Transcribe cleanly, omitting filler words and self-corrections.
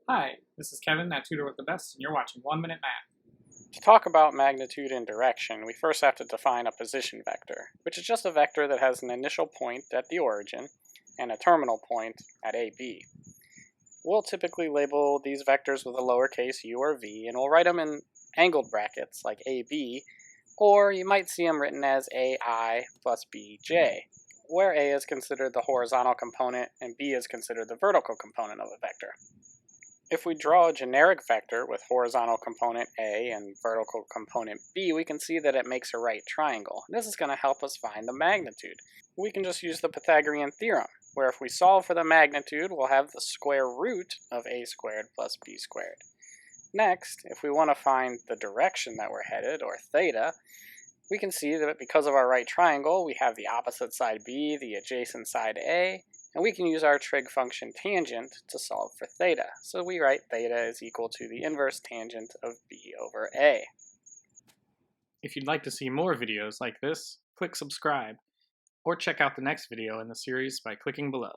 Hi, this is Kevin at Tutor with the Best, and you're watching 1 Minute Math. To talk about magnitude and direction, we first have to define a position vector, which is just a vector that has an initial point at the origin and a terminal point at AB. We'll typically label these vectors with a lowercase u or v, and we'll write them in angled brackets like AB, or you might see them written as AI plus BJ, where A is considered the horizontal component and B is considered the vertical component of a vector. If we draw a generic vector with horizontal component A and vertical component B, we can see that it makes a right triangle. This is going to help us find the magnitude. We can just use the Pythagorean theorem, where if we solve for the magnitude, we'll have the square root of a squared plus b squared. Next, if we want to find the direction that we're headed, or theta, we can see that because of our right triangle, we have the opposite side b, the adjacent side a, and we can use our trig function tangent to solve for theta. So we write theta is equal to the inverse tangent of b over a. If you'd like to see more videos like this, click subscribe, or check out the next video in the series by clicking below.